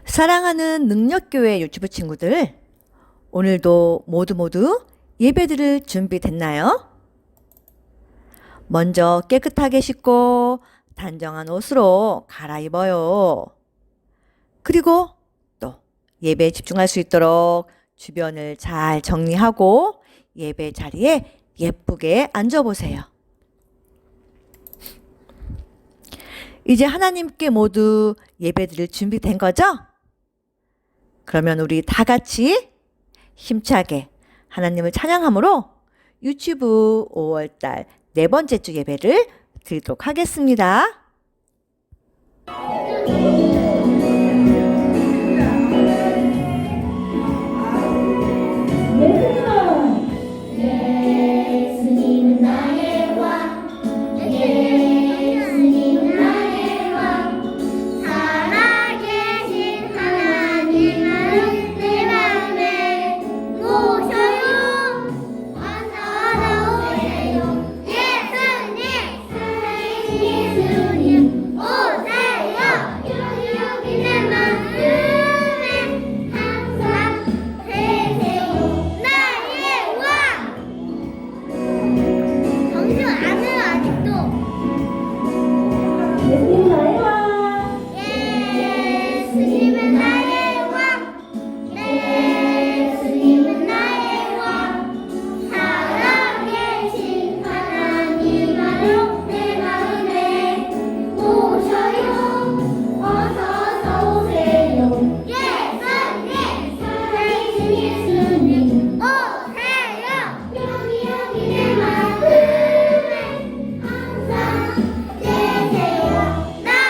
사랑하는 능력교회 유튜브 친구들, 오늘도 모두 예배드릴 준비됐나요? 먼저 깨끗하게 씻고 단정한 옷으로 갈아입어요. 그리고 또 예배에 집중할 수 있도록 주변을 잘 정리하고 예배 자리에 예쁘게 앉아보세요. 이제 하나님께 모두 예배드릴 준비된 거죠? 그러면 우리 다 같이 힘차게 하나님을 찬양함으로 유튜브 5월달 네 번째 주 예배를 드리도록 하겠습니다. 예수님 나의 왕, 예수님 나의 왕, 살아계신 하나님을 내 맘에 모셔요. 어서 오세요. 예수님, 예수님 오세요. 여기 내 맘에 항상 계세요. 나의 왕. 정신 안 해요 아직도. 예수님 나의 왕. 예수님은 나의 왕. 예수님은 나의 왕. 살아계신 하나님만로 내 마음에 오셔요. 어서 오세요. 예수님, 살아계신 예수님 오세요. 여기 내 마음에 항상 계세요. 나의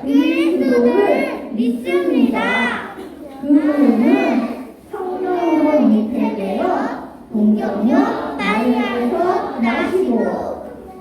그리스도를 믿습니다. 그분은 성령으로 잉태되어 동정녀 마리아에서 나시고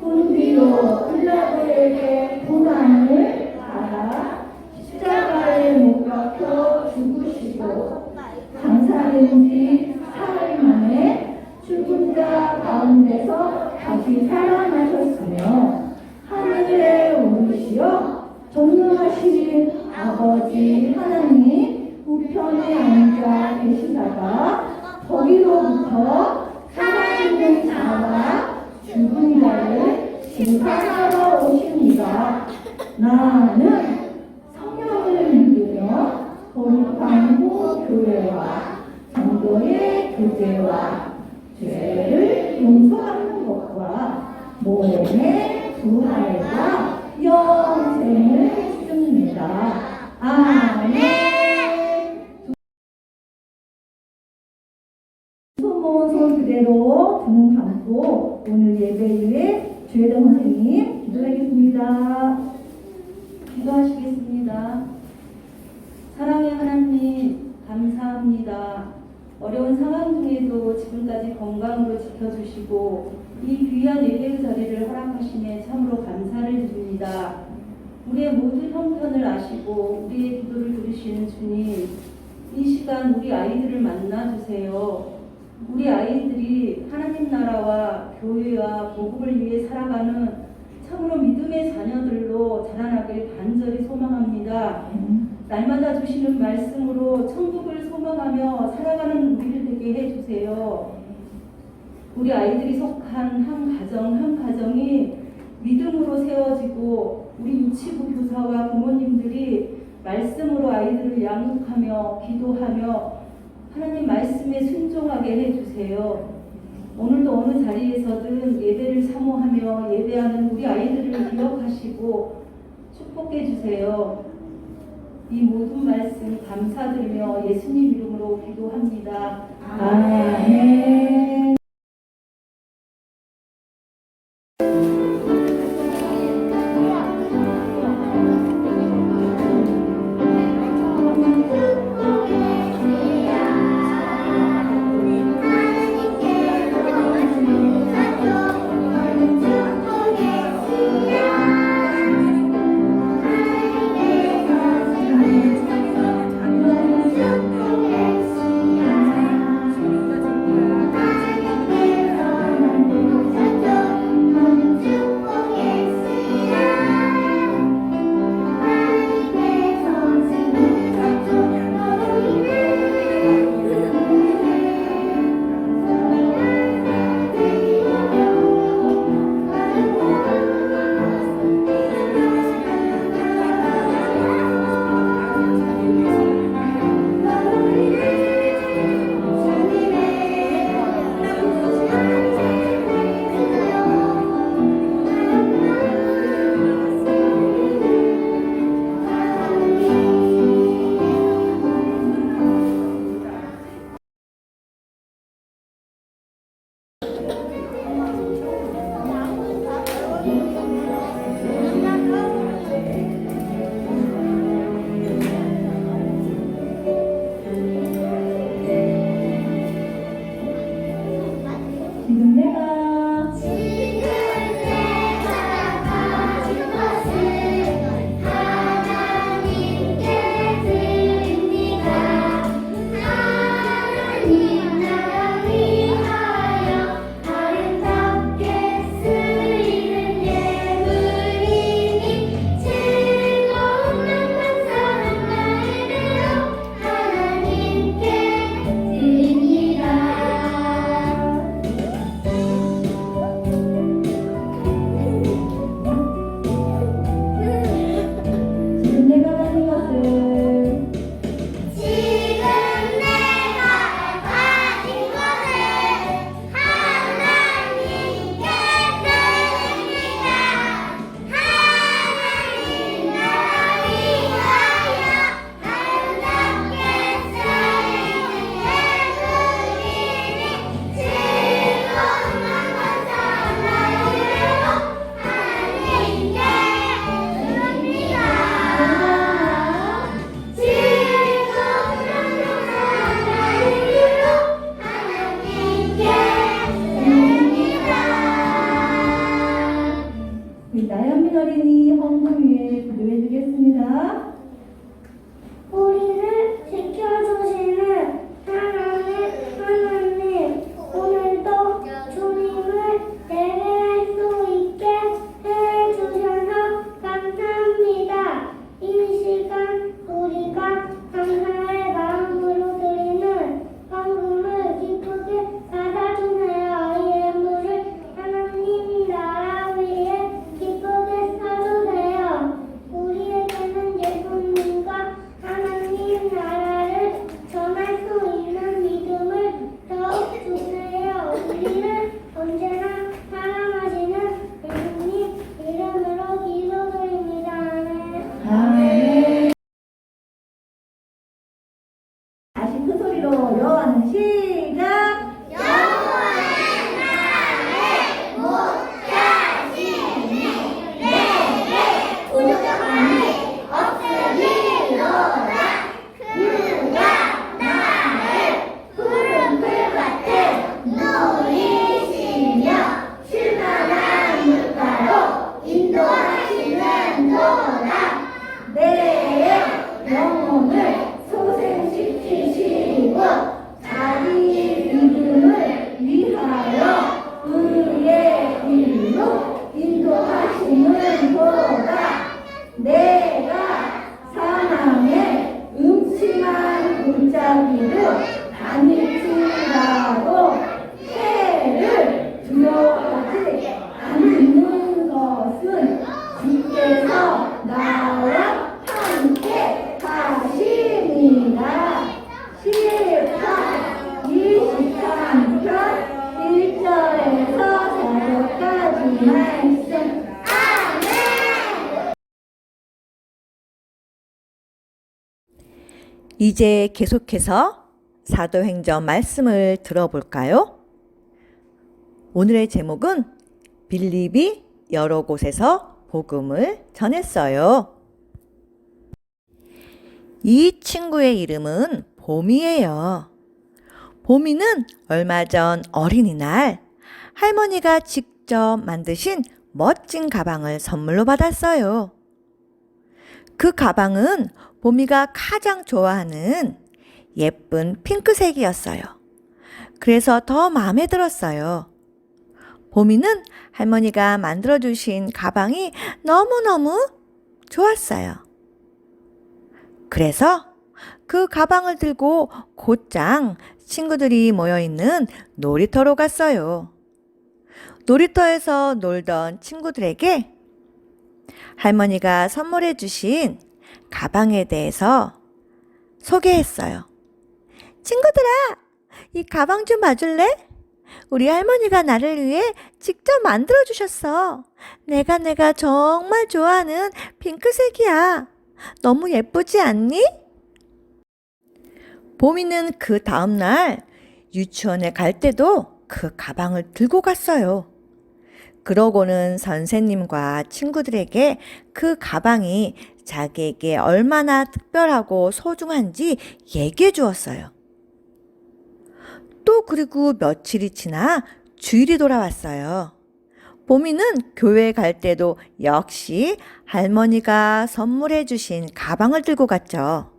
본디오 빌라도에게 고난을 받아 십자가에 못 박혀 죽으시고 장사된 지 사흘 만에 죽은 자 가운데서 다시 살아나셨으며 하늘에 오르시어 전능하신 아버지 하나님 우편에 앉아 계시다가 거기로부터 살아있는 자와 죽은 자를 심판하러 오십니다. 나는 성령을 믿으며 거룩한 후 교회와 성도의 교제와 죄를 용서하는 것과 몸의 부활과 영생을 믿습니다. 아멘. 손 그대로 두 눈 감고 오늘 예배에 주혜정 선생님 기도하겠습니다. 기도하시겠습니다. 사랑의 하나님 감사합니다. 어려운 상황 중에도 지금까지 건강으로 지켜주시고 이 귀한 예배의 자리를 허락하심에 참으로 감사를 드립니다. 우리의 모든 형편을 아시고 우리의 기도를 들으시는 주님, 이 시간 우리 아이들을 만나주세요. 우리 아이들이 하나님 나라와 교회와 복음을 위해 살아가는 참으로 믿음의 자녀들로 자라나길 간절히 소망합니다. 날마다 주시는 말씀으로 천국을 소망하며 살아가는 우리를 되게 해주세요. 우리 아이들이 속한 한 가정이 믿음으로 세워지고 우리 유치부 교사와 부모님들이 말씀으로 아이들을 양육하며 기도하며 하나님 말씀에 순종하게 해주세요. 오늘도 어느 자리에서든 예배를 사모하며 예배하는 우리 아이들을 기억하시고 축복해 주세요. 이 모든 말씀 감사드리며 예수님 이름으로 기도합니다. 아멘. 아멘. 다시 큰 소리로 여호와는 시작. 내 영혼을 소생시키시고 자기 이름을 위하여 의의 길로 인도하시는 도다. 내가 사망의 음침한 골짜기로 다닐지라도 해를 두려워하지 않는 것은 주께서 나와 함께 하시니라. 시편 23편 1절에서 4절까지 말씀. 이제 계속해서 사도행전 말씀을 들어볼까요? 오늘의 제목은 빌립이 여러 곳에서 복음을 전했어요. 이 친구의 이름은 봄이에요. 봄이는 얼마 전 어린이날 할머니가 직접 만드신 멋진 가방을 선물로 받았어요. 그 가방은 봄이가 가장 좋아하는 예쁜 핑크색이었어요. 그래서 더 마음에 들었어요. 봄이는 할머니가 만들어주신 가방이 너무너무 좋았어요. 그래서 그 가방을 들고 곧장 친구들이 모여있는 놀이터로 갔어요. 놀이터에서 놀던 친구들에게 할머니가 선물해 주신 가방에 대해서 소개했어요. 친구들아, 이 가방 좀 봐줄래? 우리 할머니가 나를 위해 직접 만들어 주셨어. 내가 정말 좋아하는 핑크색이야. 너무 예쁘지 않니? 봄이는 그 다음날 유치원에 갈 때도 그 가방을 들고 갔어요. 그러고는 선생님과 친구들에게 그 가방이 자기에게 얼마나 특별하고 소중한지 얘기해 주었어요. 또 그리고 며칠이 지나 주일이 돌아왔어요. 봄이는 교회 갈 때도 역시 할머니가 선물해 주신 가방을 들고 갔죠.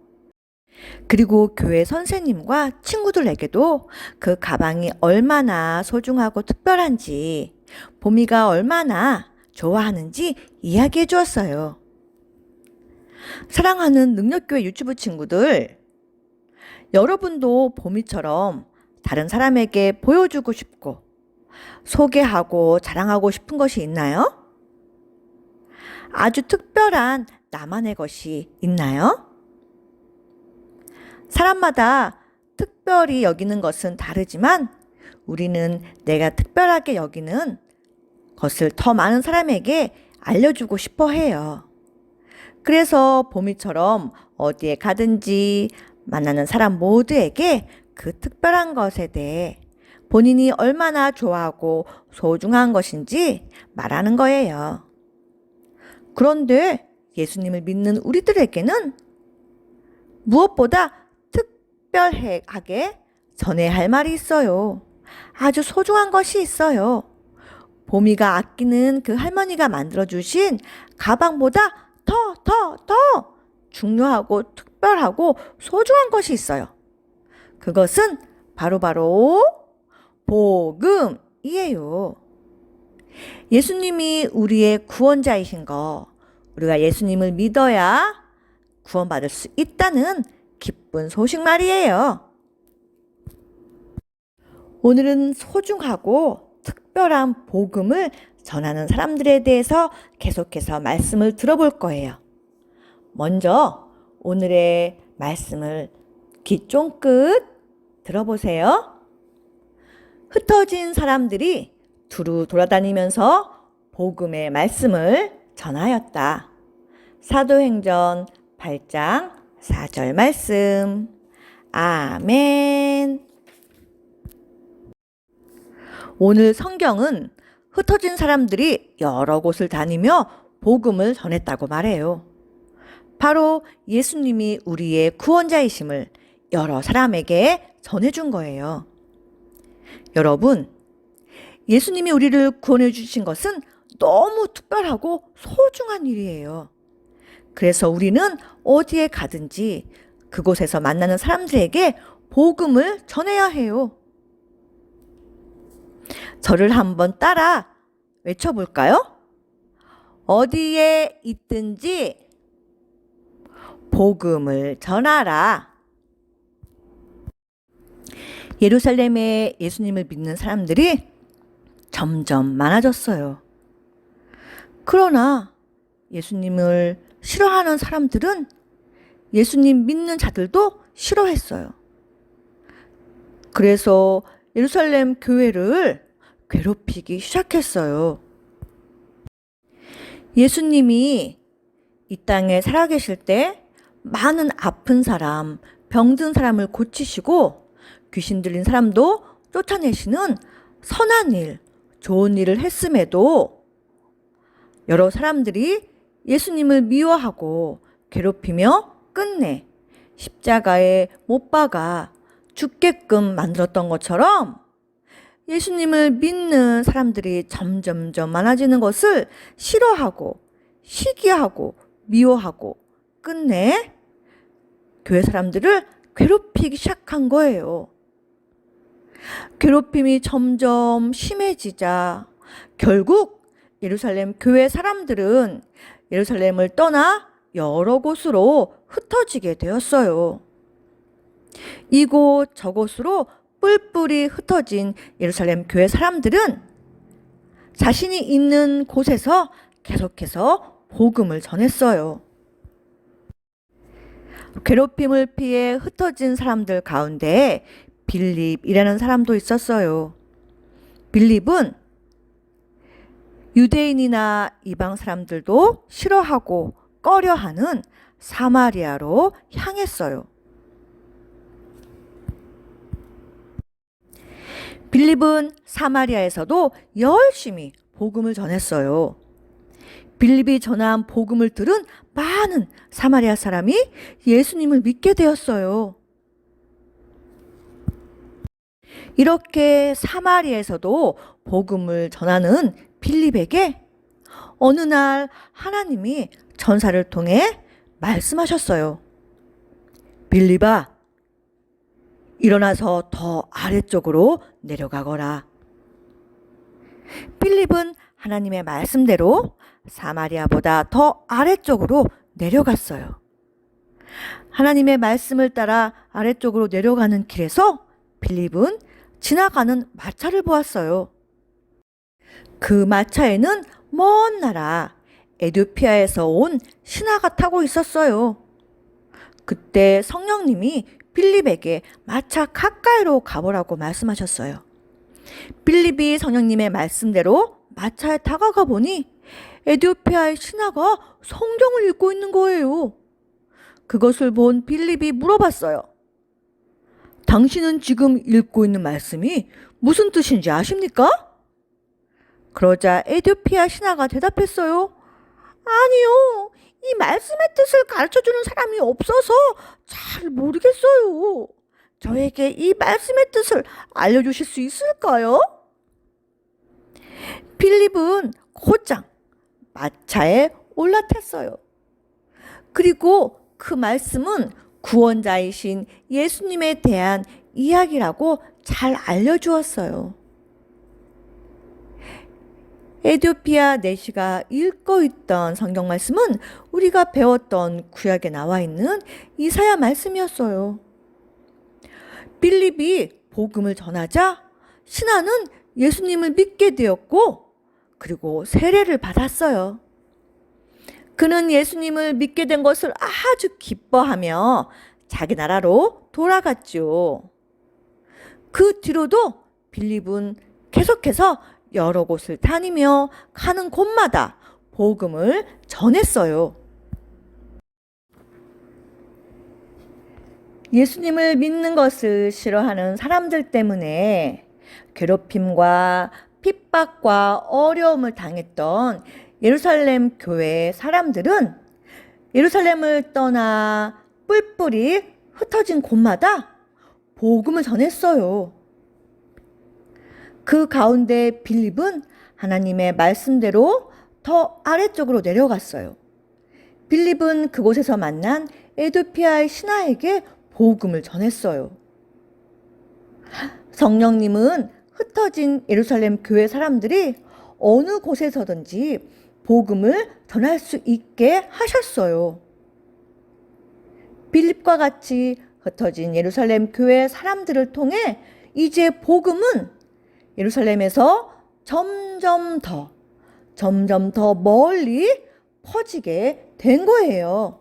그리고 교회 선생님과 친구들에게도 그 가방이 얼마나 소중하고 특별한지, 봄이가 얼마나 좋아하는지 이야기해 주었어요. 사랑하는 능력교회 유튜브 친구들, 여러분도 봄이처럼 다른 사람에게 보여주고 싶고 소개하고 자랑하고 싶은 것이 있나요? 아주 특별한 나만의 것이 있나요? 사람마다 특별히 여기는 것은 다르지만 우리는 내가 특별하게 여기는 것을 더 많은 사람에게 알려주고 싶어 해요. 그래서 봄이처럼 어디에 가든지 만나는 사람 모두에게 그 특별한 것에 대해 본인이 얼마나 좋아하고 소중한 것인지 말하는 거예요. 그런데 예수님을 믿는 우리들에게는 무엇보다 특별하게 전해야 할 말이 있어요. 아주 소중한 것이 있어요. 봄이가 아끼는 그 할머니가 만들어주신 가방보다 더 중요하고 특별하고 소중한 것이 있어요. 그것은 바로 복음이에요. 예수님이 우리의 구원자이신 거, 우리가 예수님을 믿어야 구원받을 수 있다는 기쁜 소식 말이에요. 오늘은 소중하고 특별한 복음을 전하는 사람들에 대해서 계속해서 말씀을 들어볼 거예요. 먼저 오늘의 말씀을 귀 쫑긋 들어보세요. 흩어진 사람들이 두루 돌아다니면서 복음의 말씀을 전하였다. 사도행전 8장 4절 말씀. 아멘. 오늘 성경은 흩어진 사람들이 여러 곳을 다니며 복음을 전했다고 말해요. 바로 예수님이 우리의 구원자이심을 여러 사람에게 전해준 거예요. 여러분, 예수님이 우리를 구원해 주신 것은 너무 특별하고 소중한 일이에요. 그래서 우리는 어디에 가든지 그곳에서 만나는 사람들에게 복음을 전해야 해요. 저를 한번 따라 외쳐볼까요? 어디에 있든지 복음을 전하라. 예루살렘에 예수님을 믿는 사람들이 점점 많아졌어요. 그러나 예수님을 싫어하는 사람들은 예수님 믿는 자들도 싫어했어요. 그래서 예루살렘 교회를 괴롭히기 시작했어요. 예수님이 이 땅에 살아계실 때 많은 아픈 사람, 병든 사람을 고치시고 귀신 들린 사람도 쫓아내시는 선한 일, 좋은 일을 했음에도 여러 사람들이 예수님을 미워하고 괴롭히며 끝내 십자가에 못 박아 죽게끔 만들었던 것처럼 예수님을 믿는 사람들이 점점점 많아지는 것을 싫어하고 시기하고 미워하고 끝내 교회 사람들을 괴롭히기 시작한 거예요. 괴롭힘이 점점 심해지자 결국 예루살렘 교회 사람들은 예루살렘을 떠나 여러 곳으로 흩어지게 되었어요. 이곳 저곳으로 뿔뿔이 흩어진 예루살렘 교회 사람들은 자신이 있는 곳에서 계속해서 복음을 전했어요. 괴롭힘을 피해 흩어진 사람들 가운데 빌립이라는 사람도 있었어요. 빌립은 유대인이나 이방 사람들도 싫어하고 꺼려하는 사마리아로 향했어요. 빌립은 사마리아에서도 열심히 복음을 전했어요. 빌립이 전한 복음을 들은 많은 사마리아 사람이 예수님을 믿게 되었어요. 이렇게 사마리아에서도 복음을 전하는 빌립에게 어느 날 하나님이 전사를 통해 말씀하셨어요. 빌립아, 일어나서 더 아래쪽으로 내려가거라. 빌립은 하나님의 말씀대로 사마리아보다 더 아래쪽으로 내려갔어요. 하나님의 말씀을 따라 아래쪽으로 내려가는 길에서 빌립은 지나가는 마차를 보았어요. 그 마차에는 먼 나라 에디오피아에서 온 신하가 타고 있었어요. 그때 성령님이 빌립에게 마차 가까이로 가보라고 말씀하셨어요. 빌립이 성령님의 말씀대로 마차에 다가가 보니 에디오피아의 신하가 성경을 읽고 있는 거예요. 그것을 본 빌립이 물어봤어요. 당신은 지금 읽고 있는 말씀이 무슨 뜻인지 아십니까? 그러자 에디오피아 신하가 대답했어요. 아니요, 이 말씀의 뜻을 가르쳐주는 사람이 없어서 잘 모르겠어요. 저에게 이 말씀의 뜻을 알려주실 수 있을까요? 빌립은 곧장 마차에 올라탔어요. 그리고 그 말씀은 구원자이신 예수님에 대한 이야기라고 잘 알려주었어요. 에디오피아 내시가 읽고 있던 성경 말씀은 우리가 배웠던 구약에 나와 있는 이사야 말씀이었어요. 빌립이 복음을 전하자 신하는 예수님을 믿게 되었고 그리고 세례를 받았어요. 그는 예수님을 믿게 된 것을 아주 기뻐하며 자기 나라로 돌아갔죠. 그 뒤로도 빌립은 계속해서 여러 곳을 다니며 가는 곳마다 복음을 전했어요. 예수님을 믿는 것을 싫어하는 사람들 때문에 괴롭힘과 핍박과 어려움을 당했던 예루살렘 교회 사람들은 예루살렘을 떠나 뿔뿔이 흩어진 곳마다 복음을 전했어요. 그 가운데 빌립은 하나님의 말씀대로 더 아래쪽으로 내려갔어요. 빌립은 그곳에서 만난 에도피아의 신하에게 복음을 전했어요. 성령님은 흩어진 예루살렘 교회 사람들이 어느 곳에서든지 복음을 전할 수 있게 하셨어요. 빌립과 같이 흩어진 예루살렘 교회 사람들을 통해 이제 복음은 예루살렘에서 점점 더 멀리 퍼지게 된 거예요.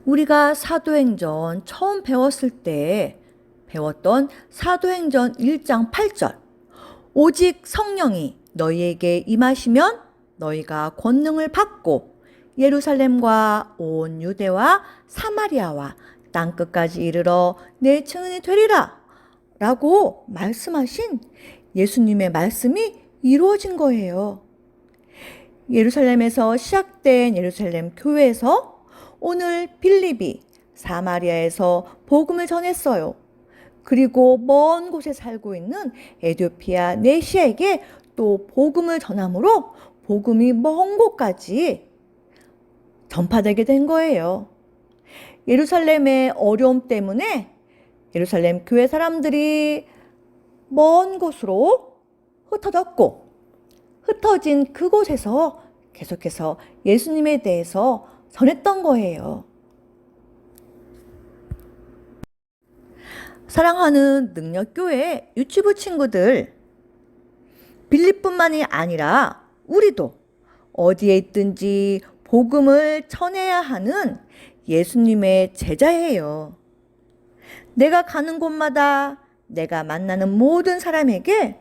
우리가 사도행전 처음 배웠을 때 배웠던 사도행전 1장 8절. 오직 성령이 너희에게 임하시면 너희가 권능을 받고 예루살렘과 온 유대와 사마리아와 땅끝까지 이르러 내 증인이 되리라 라고 말씀하신 예수님의 말씀이 이루어진 거예요. 예루살렘에서 시작된 예루살렘 교회에서 오늘 빌립이 사마리아에서 복음을 전했어요. 그리고 먼 곳에 살고 있는 에티오피아 네시아에게 또 복음을 전함으로 복음이 먼 곳까지 전파되게 된 거예요. 예루살렘의 어려움 때문에 예루살렘 교회 사람들이 먼 곳으로 흩어졌고 흩어진 그곳에서 계속해서 예수님에 대해서 전했던 거예요. 사랑하는 능력교회 유치부 친구들, 빌립뿐만이 아니라 우리도 어디에 있든지 복음을 전해야 하는 예수님의 제자예요. 내가 가는 곳마다 내가 만나는 모든 사람에게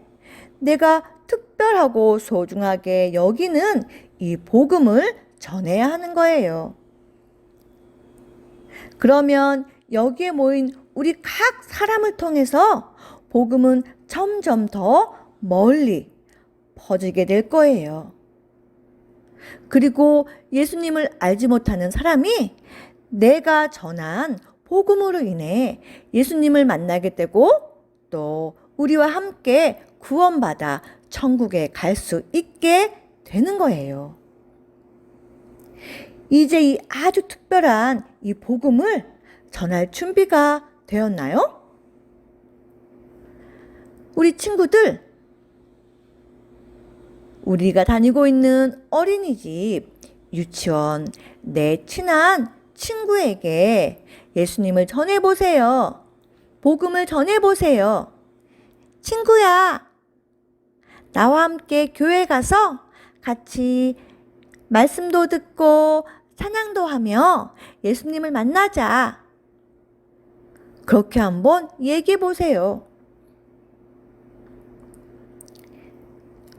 내가 특별하고 소중하게 여기는 이 복음을 전해야 하는 거예요. 그러면 여기에 모인 우리 각 사람을 통해서 복음은 점점 더 멀리 퍼지게 될 거예요. 그리고 예수님을 알지 못하는 사람이 내가 전한 복음으로 인해 예수님을 만나게 되고 또 우리와 함께 구원받아 천국에 갈 수 있게 되는 거예요. 이제 이 아주 특별한 이 복음을 전할 준비가 되었나요? 우리 친구들, 우리가 다니고 있는 어린이집, 유치원, 내 친한 친구에게 예수님을 전해보세요. 복음을 전해보세요. 친구야, 나와 함께 교회 가서 같이 말씀도 듣고 찬양도 하며 예수님을 만나자. 그렇게 한번 얘기해 보세요.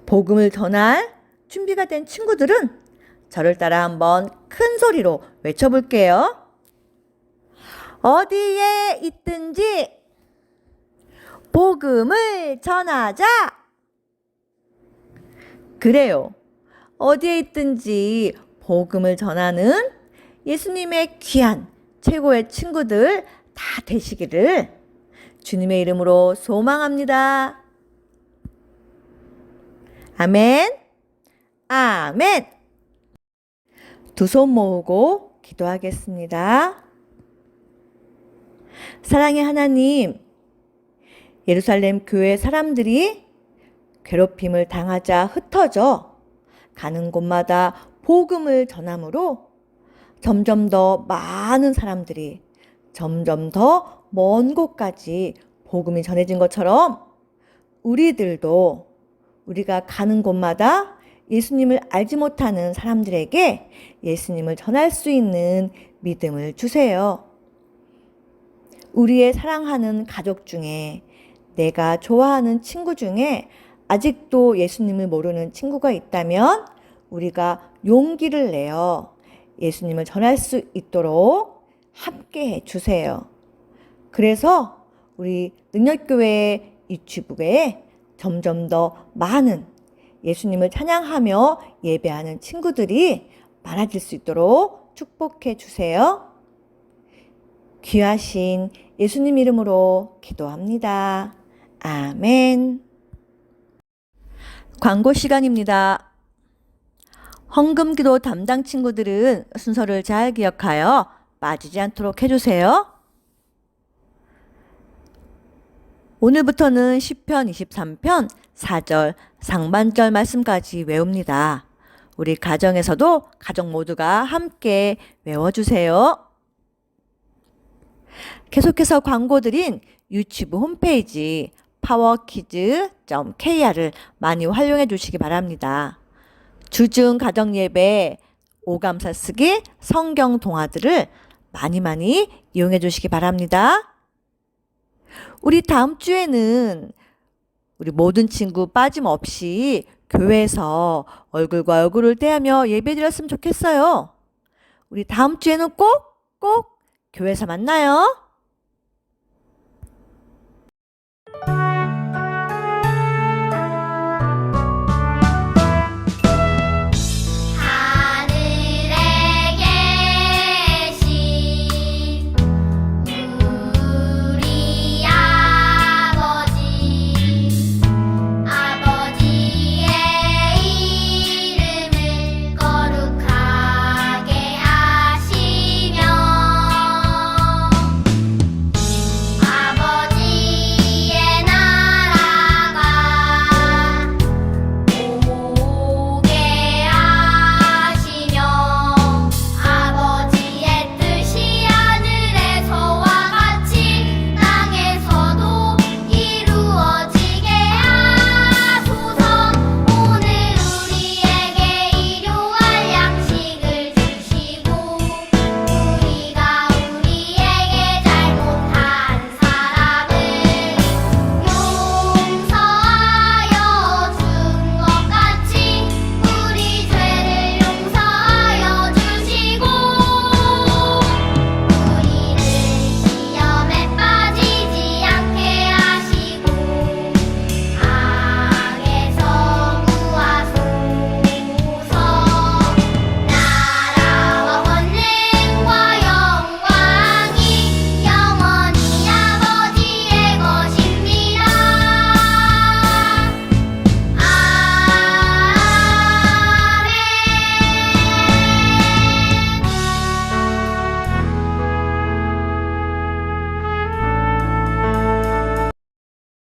복음을 전할 준비가 된 친구들은 저를 따라 한번 큰 소리로 외쳐볼게요. 어디에 있든지 복음을 전하자. 그래요. 어디에 있든지 복음을 전하는 예수님의 귀한 최고의 친구들 다 되시기를 주님의 이름으로 소망합니다. 아멘. 아멘. 두 손 모으고 기도하겠습니다. 사랑의 하나님, 예루살렘 교회 사람들이 괴롭힘을 당하자 흩어져 가는 곳마다 복음을 전함으로 점점 더 많은 사람들이 점점 더 먼 곳까지 복음이 전해진 것처럼 우리들도 우리가 가는 곳마다 예수님을 알지 못하는 사람들에게 예수님을 전할 수 있는 믿음을 주세요. 우리의 사랑하는 가족 중에 내가 좋아하는 친구 중에 아직도 예수님을 모르는 친구가 있다면 우리가 용기를 내어 예수님을 전할 수 있도록 함께 해주세요. 그래서 우리 능력교회 유치부에 점점 더 많은 예수님을 찬양하며 예배하는 친구들이 많아질 수 있도록 축복해 주세요. 귀하신 예수님 이름으로 기도합니다. 아멘. 광고 시간입니다. 헌금기도 담당 친구들은 순서를 잘 기억하여 빠지지 않도록 해주세요. 오늘부터는 시편 23편 4절 상반절 말씀까지 외웁니다. 우리 가정에서도 가족 모두가 함께 외워주세요. 계속해서 광고 드린 유치부 홈페이지 powerkids.kr을 많이 활용해 주시기 바랍니다. 주중 가정예배, 오감사 쓰기, 성경 동화들을 많이 이용해 주시기 바랍니다. 우리 다음 주에는 우리 모든 친구 빠짐없이 교회에서 얼굴과 얼굴을 대하며 예배드렸으면 좋겠어요. 우리 다음 주에는 꼭 교회에서 만나요.